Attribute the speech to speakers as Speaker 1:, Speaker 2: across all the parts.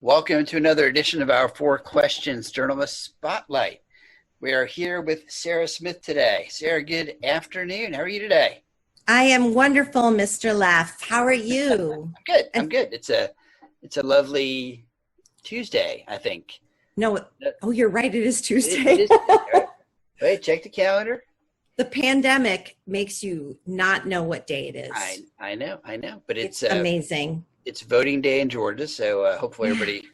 Speaker 1: Welcome to another edition of our Four Questions Journalist Spotlight. We are here with Sarah Smith today. Sarah, good afternoon. How are you today?
Speaker 2: I am wonderful, Mr. Leff. How are you?
Speaker 1: I'm good. It's a lovely Tuesday, I think.
Speaker 2: No, you're right. It is Tuesday.
Speaker 1: It is Tuesday, right? Wait, check the calendar.
Speaker 2: The pandemic makes you not know what day it is.
Speaker 1: I know, but it's
Speaker 2: amazing.
Speaker 1: It's voting day in Georgia, so hopefully everybody,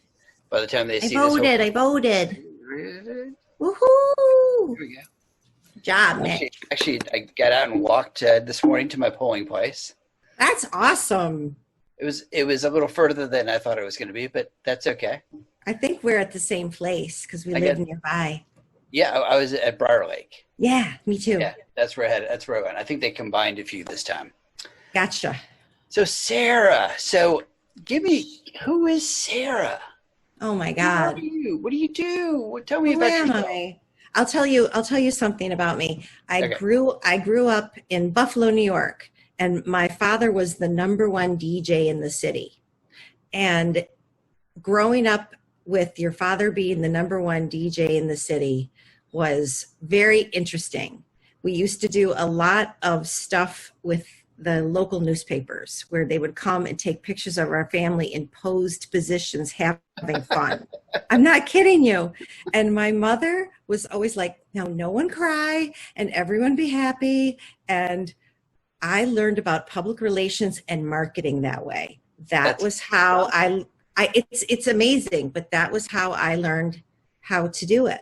Speaker 1: by the time they see this...
Speaker 2: I voted. Woohoo!
Speaker 1: Here we go.
Speaker 2: Good job, Mitch.
Speaker 1: Actually, I got out and walked this morning to my polling place.
Speaker 2: That's awesome.
Speaker 1: It was a little further than I thought it was going to be, but that's okay.
Speaker 2: I think we're at the same place because we live nearby.
Speaker 1: Yeah, I was at Briar Lake.
Speaker 2: Yeah, me too.
Speaker 1: Yeah, that's where I went. I think they combined a few this time.
Speaker 2: Gotcha.
Speaker 1: So Sarah, who is Sarah?
Speaker 2: Oh my God.
Speaker 1: What do you do? Tell me about yourself.
Speaker 2: I'll tell you something about me. I grew up in Buffalo, New York, and my father was the #1 DJ in the city. And growing up with your father being the #1 DJ in the city was very interesting. We used to do a lot of stuff with the local newspapers where they would come and take pictures of our family in posed positions having fun. I'm not kidding you. And my mother was always like, now no one cry and everyone be happy. And I learned about public relations and marketing that way. That was how it's amazing, but that was how I learned how to do it.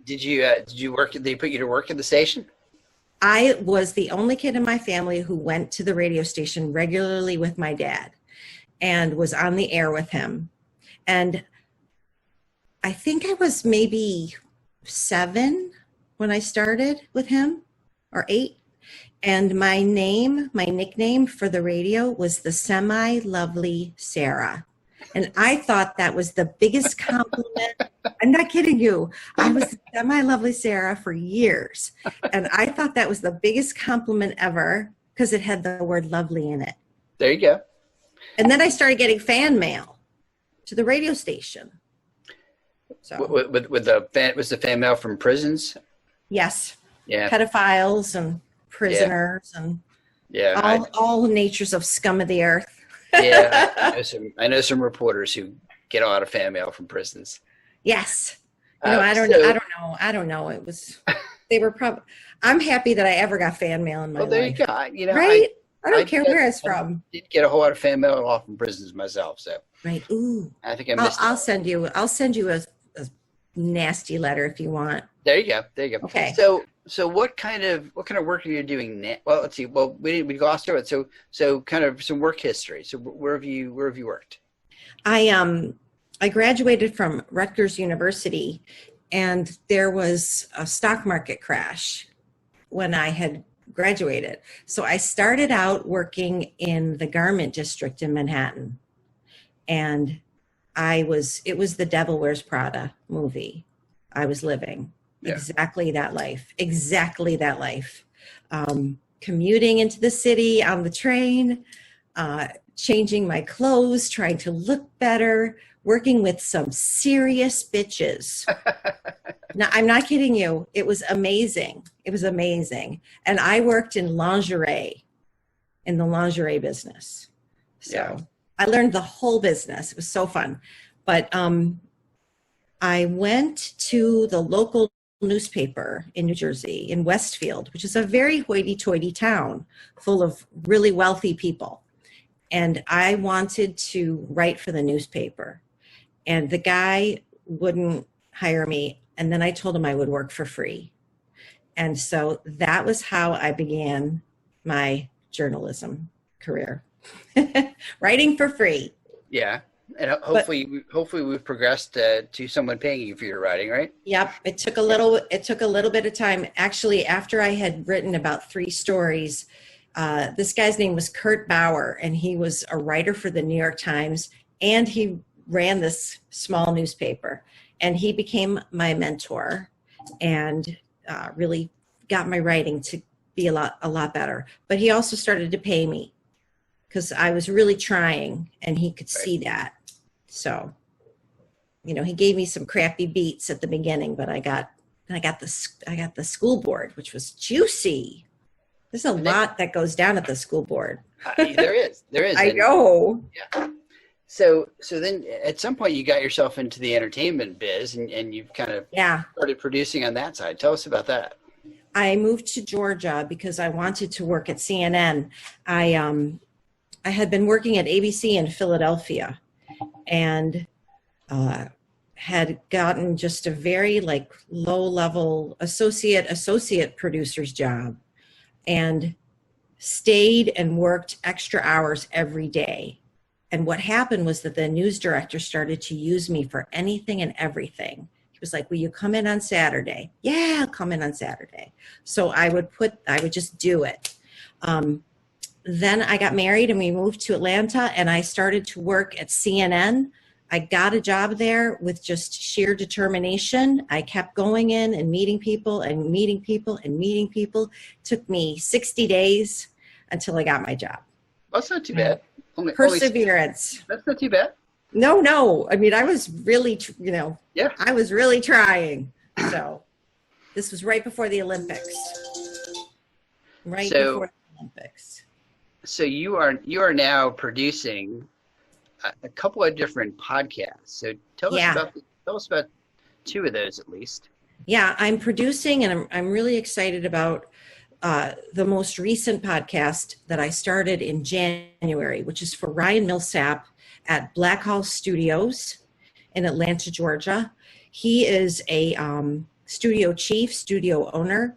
Speaker 2: Did
Speaker 1: you work? Did they put you to work at the station?
Speaker 2: I was the only kid in my family who went to the radio station regularly with my dad and was on the air with him. And I think I was maybe 7 when I started with him, or 8. And my nickname for the radio was the Semi-Lovely Sarah. And I thought that was the biggest compliment. I'm not kidding you. I was the Semi-Lovely Sarah for years. And I thought that was the biggest compliment ever because it had the word lovely in it.
Speaker 1: There you go.
Speaker 2: And then I started getting fan mail to the radio station. So
Speaker 1: was the fan mail from prisons?
Speaker 2: Yes.
Speaker 1: Yeah.
Speaker 2: Pedophiles and prisoners and all natures of scum of the earth.
Speaker 1: Yeah, I know some reporters who get a lot of fan mail from prisons.
Speaker 2: Yes. I don't know. It was, they were probably, I'm happy that I ever got fan mail in my life.
Speaker 1: Well, there you go.
Speaker 2: Right? I don't care where it's from.
Speaker 1: I did get a whole lot of fan mail off from prisons myself. So.
Speaker 2: Right. Ooh.
Speaker 1: I think I missed
Speaker 2: I'll send you a nasty letter if you want.
Speaker 1: There you go.
Speaker 2: Okay.
Speaker 1: So what kind of work are you doing now? Well, let's see. Well, we glossed over it. So kind of some work history. So where have you worked?
Speaker 2: I graduated from Rutgers University, and there was a stock market crash when I had graduated. So I started out working in the garment district in Manhattan, and it was the Devil Wears Prada movie I was living. Yeah. Exactly that life. Commuting into the city on the train, changing my clothes, trying to look better, working with some serious bitches. Now, I'm not kidding you. It was amazing. And I worked in lingerie, in the lingerie business. So I learned the whole business. It was so fun. But I went to the local newspaper in New Jersey, in Westfield, which is a very hoity-toity town full of really wealthy people. And I wanted to write for the newspaper. And the guy wouldn't hire me. And then I told him I would work for free. And so that was how I began my journalism career. Writing for free.
Speaker 1: Yeah. And hopefully we've progressed to someone paying you for your writing, right?
Speaker 2: Yep. It took a little bit of time. Actually, after I had written about 3 stories, this guy's name was Kurt Bauer, and he was a writer for the New York Times, and he ran this small newspaper. And he became my mentor and really got my writing to be a lot better. But he also started to pay me because I was really trying, and he could see that. So, he gave me some crappy beats at the beginning, but I got the school board, which was juicy. There's a lot that goes down at the school board.
Speaker 1: There is.
Speaker 2: I know.
Speaker 1: Yeah. So then at some point you got yourself into the entertainment biz and you've kind of started producing on that side. Tell us about that.
Speaker 2: I moved to Georgia because I wanted to work at CNN. I had been working at ABC in Philadelphia and had gotten just a very low level associate producer's job and stayed and worked extra hours every day. And what happened was that the news director started to use me for anything and everything. He was like, will you come in on Saturday? Yeah, I'll come in on Saturday. So I would just do it. Then I got married and we moved to Atlanta and I started to work at CNN. I got a job there with just sheer determination. I kept going in and meeting people and meeting people and meeting people. It took me 60 days until I got my job.
Speaker 1: Well, that's not too bad.
Speaker 2: Perseverance.
Speaker 1: That's not too bad.
Speaker 2: No. I mean, I was really, I was really trying. So this was right before the Olympics. Before the Olympics.
Speaker 1: So you are now producing a couple of different podcasts. So tell us about two of those at least.
Speaker 2: Yeah, I'm producing and I'm really excited about the most recent podcast that I started in January, which is for Ryan Millsap at Blackhall Studios in Atlanta, Georgia. He is a studio chief, studio owner.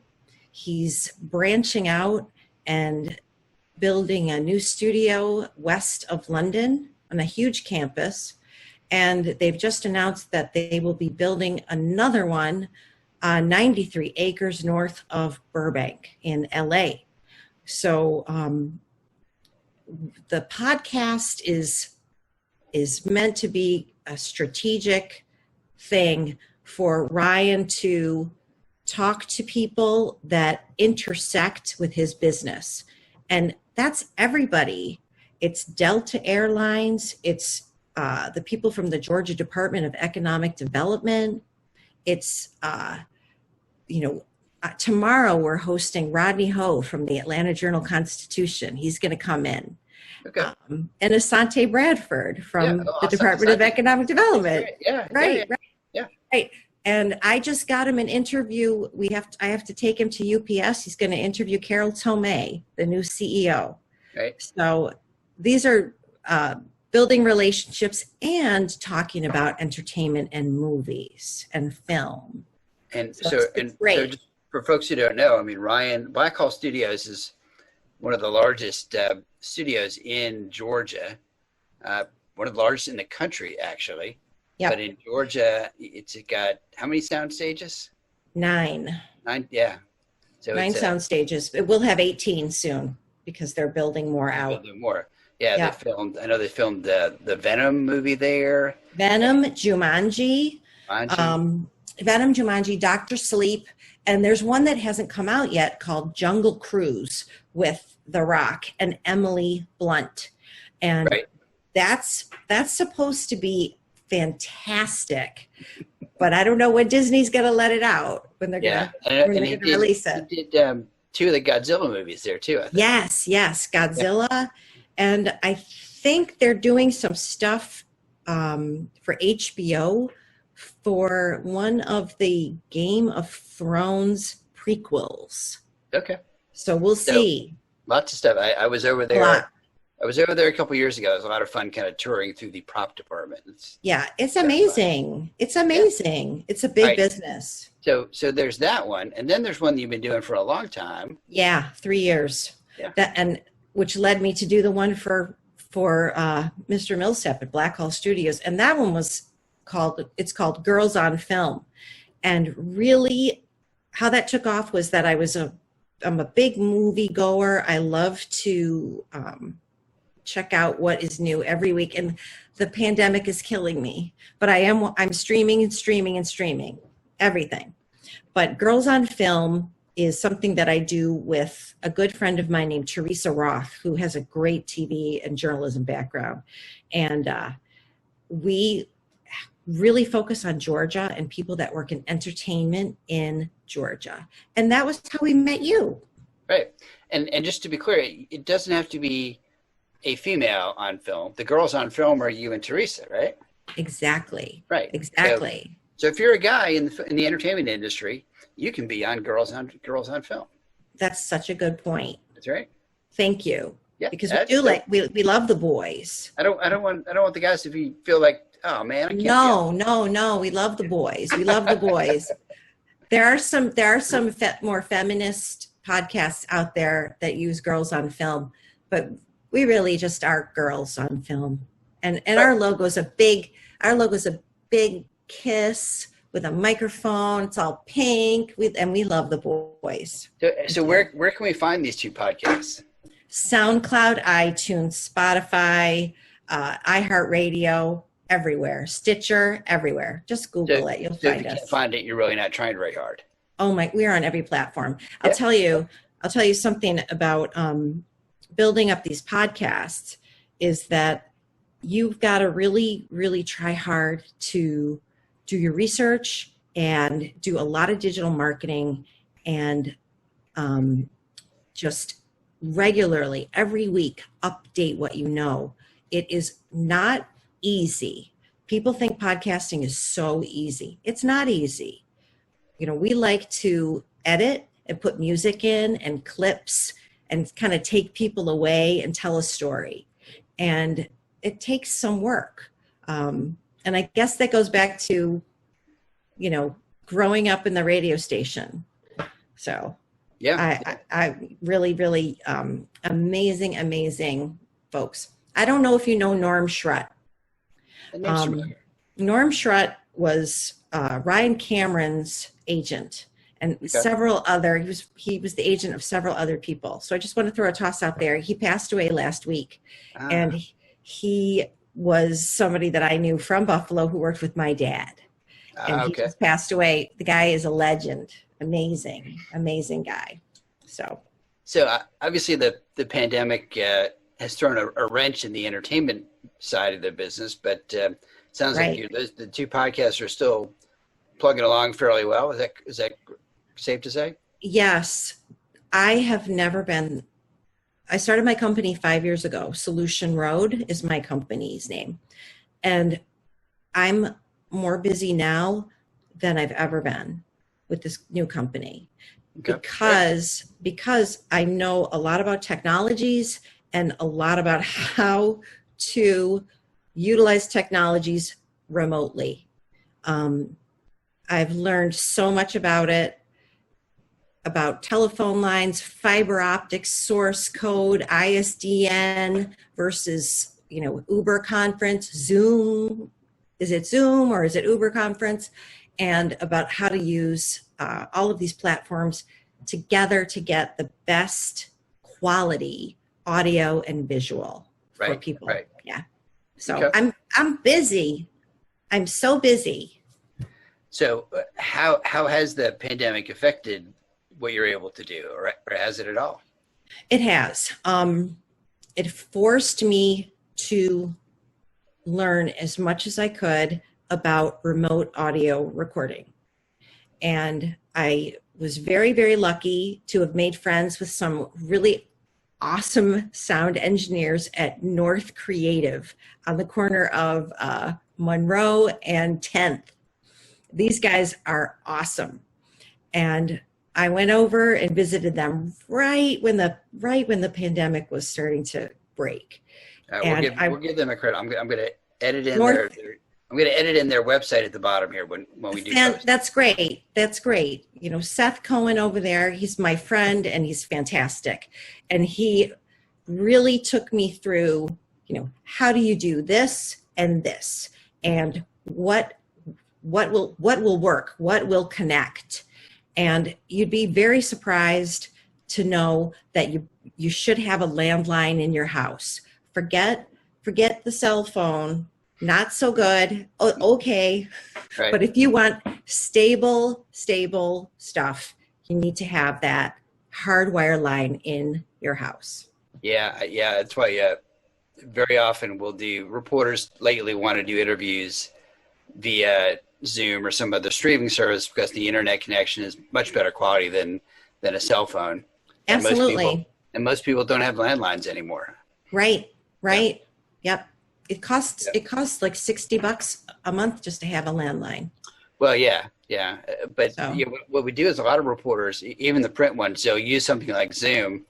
Speaker 2: He's branching out and building a new studio west of London on a huge campus. And they've just announced that they will be building another one 93 acres north of Burbank in LA. So the podcast is meant to be a strategic thing for Ryan to talk to people that intersect with his business. And that's everybody. It's Delta Airlines. It's the people from the Georgia Department of Economic Development. It's tomorrow we're hosting Rodney Ho from the Atlanta Journal-Constitution. He's going to come in.
Speaker 1: Okay.
Speaker 2: And Asante Bradford from the Department of Economic Development. Right. And I just got him an interview. I have to take him to UPS. He's going to interview Carol Tomei, the new CEO.
Speaker 1: Right.
Speaker 2: So these are building relationships and talking about entertainment and movies and film.
Speaker 1: And so just for folks who don't know, I mean, Blackhall Studios is one of the largest studios in Georgia, one of the largest in the country, actually.
Speaker 2: Yeah.
Speaker 1: But in Georgia, it's got how many sound stages?
Speaker 2: 9.
Speaker 1: 9, yeah. So
Speaker 2: 9 sound stages. It will have 18 soon because they're building more out.
Speaker 1: Building more. Yeah, they filmed the Venom movie there.
Speaker 2: Venom, Jumanji. Venom, Jumanji, Dr. Sleep, and there's one that hasn't come out yet called Jungle Cruise with The Rock and Emily Blunt. And that's supposed to be fantastic. But I don't know when Disney's going to let it out, when they're going to release it.
Speaker 1: He did 2 of the Godzilla movies there too, I think.
Speaker 2: Yes, Godzilla. Yeah. And I think they're doing some stuff for HBO for one of the Game of Thrones prequels.
Speaker 1: Okay.
Speaker 2: So we'll see.
Speaker 1: Lots of stuff. I was over there. I was over there a couple of years ago. It was a lot of fun kind of touring through the prop department.
Speaker 2: It's amazing. It's amazing. Yeah. It's a big business.
Speaker 1: So there's that one. And then there's one you've been doing for a long time.
Speaker 2: Yeah, 3 years.
Speaker 1: Yeah.
Speaker 2: Which led me to do the one for Mr. Millsap at Blackhall Studios. And that one was called Girls on Film. And really how that took off was that I'm a big movie goer. I love to check out what is new every week. And the pandemic is killing me, but I'm streaming and streaming and streaming everything. But Girls on Film is something that I do with a good friend of mine named Teresa Roth, who has a great TV and journalism background. And we really focus on Georgia and people that work in entertainment in Georgia. And that was how we met you.
Speaker 1: Right. And just to be clear, it doesn't have to be a female on film. The girls on film are you and Teresa, right?
Speaker 2: Exactly.
Speaker 1: Right.
Speaker 2: Exactly.
Speaker 1: So if you're a guy in the entertainment industry, you can be on girls on film.
Speaker 2: That's such a good point.
Speaker 1: That's right.
Speaker 2: Thank you.
Speaker 1: Yeah.
Speaker 2: Because we love the boys.
Speaker 1: I don't want the guys to feel like, oh man, I can't.
Speaker 2: No. We love the boys. We love the boys. There are some more feminist podcasts out there that use girls on film, but we really just are girls on film. And our logo's a big kiss with a microphone. It's all pink. We love the boys.
Speaker 1: So where can we find these two podcasts?
Speaker 2: SoundCloud, iTunes, Spotify, iHeartRadio, everywhere. Stitcher, everywhere. Just Google it. You'll find us. If you can't
Speaker 1: find it, you're really not trying very hard.
Speaker 2: Oh my, we are on every platform. I'll tell you something about building up these podcasts is that you've got to really, really try hard to do your research and do a lot of digital marketing and just regularly, every week, update what you know. It is not easy. People think podcasting is so easy. It's not easy. You know, we like to edit and put music in and clips and kind of take people away and tell a story. And it takes some work. And I guess that goes back to, you know, growing up in the radio station. So yeah, I really, really amazing folks. I don't know if you know Norm Schrut. Norm Schrut was Ryan Cameron's agent and several other, he was the agent of several other people. So I just want to throw a toss out there. He passed away last week and he was somebody that I knew from Buffalo who worked with my dad. And he just passed away. The guy is a legend. Amazing guy. So
Speaker 1: obviously the pandemic has thrown a wrench in the entertainment side of the business, but sounds like the two podcasts are still plugging along fairly well. Is that safe to say?
Speaker 2: Yes. I started my company 5 years ago. Solution Road is my company's name. And I'm more busy now than I've ever been with this new company because I know a lot about technologies and a lot about how to utilize technologies remotely. I've learned so much about it, about telephone lines, fiber optics, source code, ISDN versus, Uber conference, Zoom. Is it Zoom or is it Uber conference? And about how to use all of these platforms together to get the best quality audio and visual for people. Right. Yeah. So I'm busy. I'm so busy.
Speaker 1: So how has the pandemic affected what you're able to do, or has it at all?
Speaker 2: It has. It forced me to learn as much as I could about remote audio recording. And I was very, very lucky to have made friends with some really awesome sound engineers at North Creative on the corner of Monroe and 10th. These guys are awesome. And I went over and visited them right when the pandemic was starting to break.
Speaker 1: We'll give them a credit. I'm going to edit in I'm going to edit in their website at the bottom here when we do post.
Speaker 2: That's great. That's great. Seth Cohen over there, he's my friend and he's fantastic. And he really took me through, how do you do this and this? And what will work? What will connect? And you'd be very surprised to know that you should have a landline in your house. Forget the cell phone. Not so good. Okay. Right. But if you want stable stuff, you need to have that hardwire line in your house.
Speaker 1: Yeah. That's why very often reporters lately want to do interviews via Zoom or some other streaming service because the internet connection is much better quality than a cell phone.
Speaker 2: Absolutely.
Speaker 1: And most people don't have landlines anymore.
Speaker 2: Right. Yep. It costs like $60 a month just to have a landline.
Speaker 1: Well, yeah. But what we do is a lot of reporters, even the print ones, they'll use something like Zoom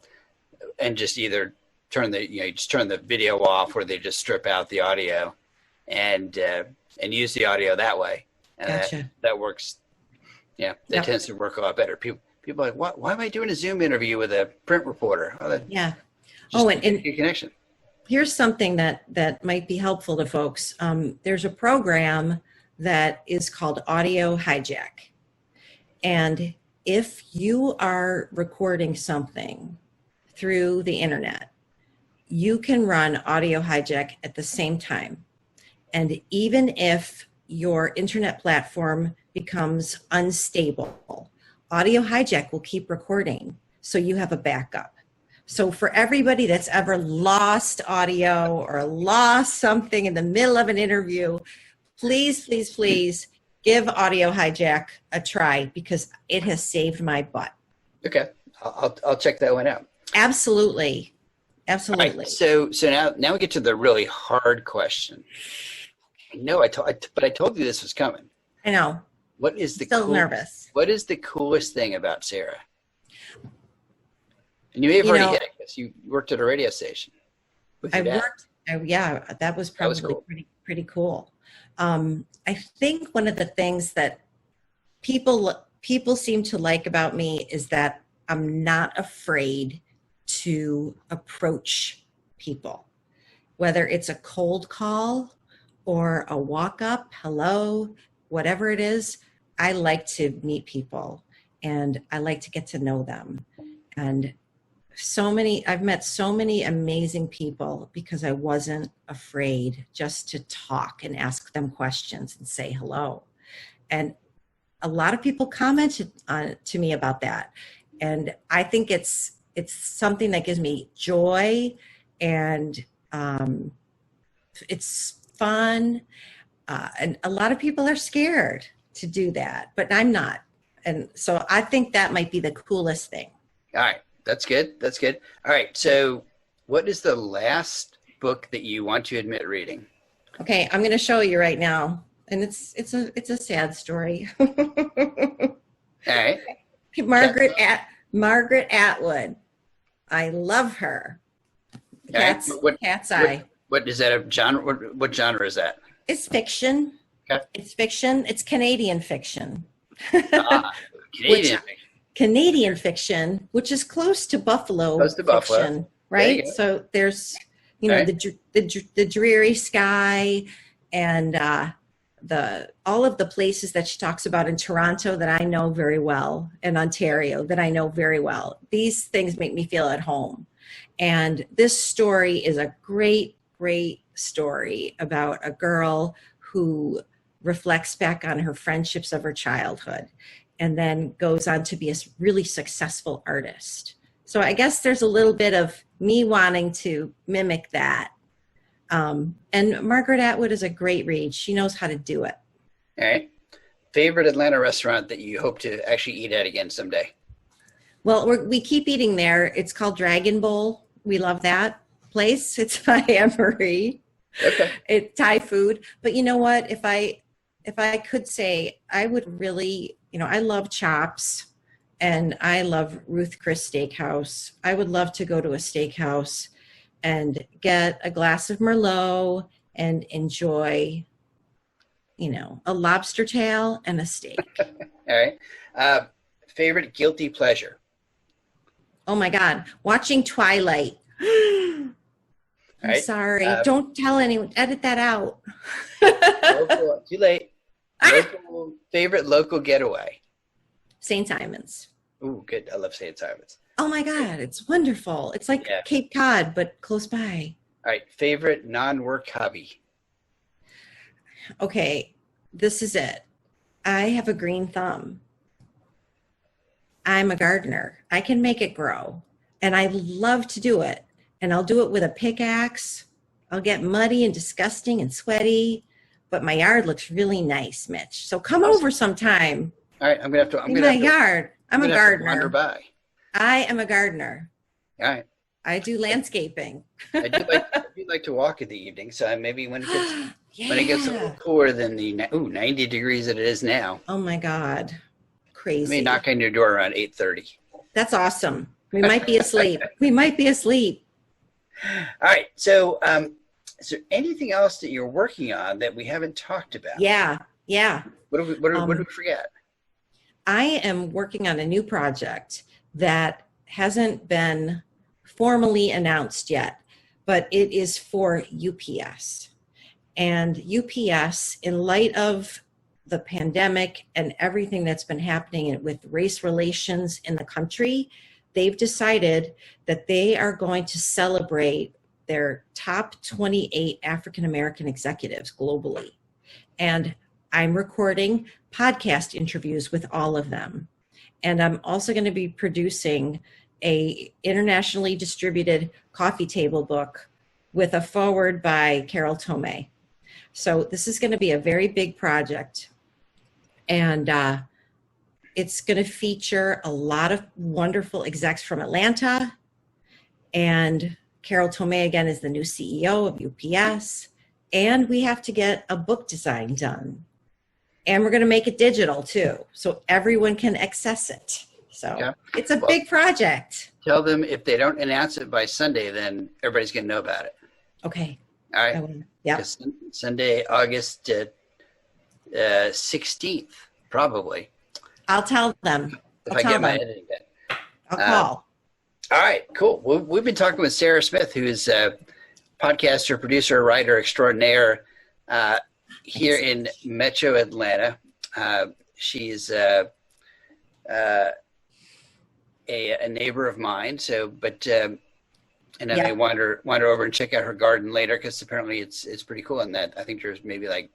Speaker 1: and just either turn the video off, or they just strip out the audio and use the audio that way. And
Speaker 2: gotcha.
Speaker 1: that works. Yeah, that tends to work a lot better. People are like, why am I doing a Zoom interview with a print reporter?
Speaker 2: And
Speaker 1: connection.
Speaker 2: Here's something that might be helpful to folks. There's a program that is called Audio Hijack. And if you are recording something through the internet, you can run Audio Hijack at the same time. And even if your internet platform becomes unstable, Audio Hijack will keep recording, so you have a backup. So for everybody that's ever lost audio or lost something in the middle of an interview, please give Audio Hijack a try, because it has saved my butt.
Speaker 1: Okay, I'll check that one out.
Speaker 2: Absolutely.
Speaker 1: Right, so now we get to the really hard question. No, but I told you this was coming.
Speaker 2: I know.
Speaker 1: What is the
Speaker 2: nervous?
Speaker 1: What is the coolest thing about Sarah? And you may have already hit it because you worked at a radio station.
Speaker 2: That was probably
Speaker 1: cool.
Speaker 2: pretty cool. I think one of the things that people seem to like about me is that I'm not afraid to approach people, whether it's a cold call or a walk up, hello, whatever it is. I like to meet people and I like to get to know them. And I've met so many amazing people because I wasn't afraid just to talk and ask them questions and say hello. And a lot of people commented to me about that. And I think it's something that gives me joy, and it's fun. And a lot of people are scared to do that, but I'm not. And so I think that might be the coolest thing.
Speaker 1: All right. That's good. All right. So what is the last book that you want to admit reading?
Speaker 2: Okay. I'm going to show you right now. And it's a sad story.
Speaker 1: All right.
Speaker 2: Margaret Atwood. I love her. Cat's Eye.
Speaker 1: What is that a genre? What genre is that?
Speaker 2: It's fiction.
Speaker 1: Okay.
Speaker 2: It's fiction. It's Canadian fiction.
Speaker 1: Canadian
Speaker 2: fiction, which is close to Buffalo fiction,
Speaker 1: Buffalo.
Speaker 2: Right? So there's, the dreary sky and all of the places that she talks about in Toronto that I know very well, and Ontario that I know very well. These things make me feel at home. And this story is a great, great story about a girl who reflects back on her friendships of her childhood and then goes on to be a really successful artist. So I guess there's a little bit of me wanting to mimic that. And Margaret Atwood is a great read. She knows how to do it.
Speaker 1: All right. Favorite Atlanta restaurant that you hope to actually eat at again someday?
Speaker 2: Well, we keep eating there. It's called Dragon Bowl. We love that place. It's by Anne-Marie.
Speaker 1: Okay.
Speaker 2: It's Thai food. But you know what? If I could say, I would really, I love Chops and I love Ruth Chris Steakhouse. I would love to go to a steakhouse and get a glass of Merlot and enjoy, a lobster tail and a steak.
Speaker 1: All right. Favorite guilty pleasure?
Speaker 2: Oh my God. Watching Twilight. I'm
Speaker 1: right.
Speaker 2: Sorry. Don't tell anyone. Edit that out.
Speaker 1: Too late. Favorite local getaway?
Speaker 2: St. Simon's.
Speaker 1: Ooh, good. I love St. Simon's.
Speaker 2: Oh my God. It's wonderful. It's like Cape Cod, but close by.
Speaker 1: All right. Favorite non-work hobby?
Speaker 2: Okay. This is it. I have a green thumb. I'm a gardener. I can make it grow. And I love to do it. And I'll do it with a pickaxe I'll get muddy and disgusting and sweaty, but my yard looks really nice, Mitch. So come over sometime.
Speaker 1: All right, I'm gonna have to.
Speaker 2: In my yard. I'm a gardener.
Speaker 1: Wander by.
Speaker 2: I am a gardener.
Speaker 1: All right.
Speaker 2: I do landscaping.
Speaker 1: I do like to walk in the evening, so maybe when it gets a little cooler than the 90 degrees that it is now.
Speaker 2: Oh my God, crazy!
Speaker 1: I may knock on your door around 8:30.
Speaker 2: That's awesome. We might be asleep. We might be asleep.
Speaker 1: All right. So, is there anything else that you're working on that we haven't talked about?
Speaker 2: Yeah.
Speaker 1: What did we forget?
Speaker 2: I am working on a new project that hasn't been formally announced yet, but it is for UPS. And UPS, in light of the pandemic and everything that's been happening with race relations in the country, they've decided that they are going to celebrate their top 28 African-American executives globally. And I'm recording podcast interviews with all of them. And I'm also going to be producing a internationally distributed coffee table book with a foreword by Carol Tomei. So this is going to be a very big project. And it's going to feature a lot of wonderful execs from Atlanta. And Carol Tomei, again, is the new CEO of UPS. And we have to get a book design done. And we're going to make it digital, too, so everyone can access it. So it's a big project.
Speaker 1: Tell them if they don't announce it by Sunday, then everybody's going to know about it.
Speaker 2: Okay.
Speaker 1: All right.
Speaker 2: Yeah.
Speaker 1: Sunday, August 16th, probably.
Speaker 2: I'll tell them.
Speaker 1: If I get my editing done.
Speaker 2: I'll call.
Speaker 1: All right, cool. We've been talking with Sarah Smith, who's a podcaster, producer, writer extraordinaire here in Metro Atlanta. She's a neighbor of mine. And I may wander over and check out her garden later, because apparently it's pretty cool. And that I think there's maybe like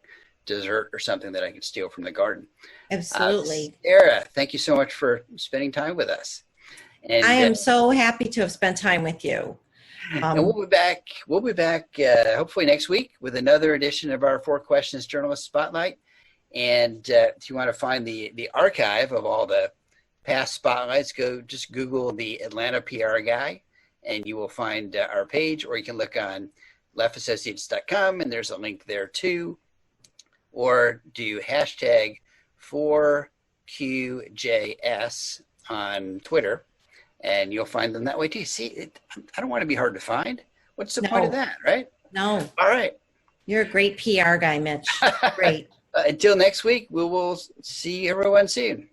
Speaker 1: dessert or something that I could steal from the garden.
Speaker 2: Absolutely.
Speaker 1: Sarah, thank you so much for spending time with us. And
Speaker 2: I am so happy to have spent time with you.
Speaker 1: And we'll be back. Hopefully next week with another edition of our 4 Questions Journalist Spotlight. And if you want to find the archive of all the past spotlights, just Google the Atlanta PR Guy, and you will find our page. Or you can look on leffassociates.com, and there's a link there too. Or do hashtag 4QJS on Twitter, and you'll find them that way too. See, I don't want to be hard to find. What's the point of that, right?
Speaker 2: No.
Speaker 1: All right.
Speaker 2: You're a great PR guy, Mitch. Great.
Speaker 1: Until next week, we will see everyone soon.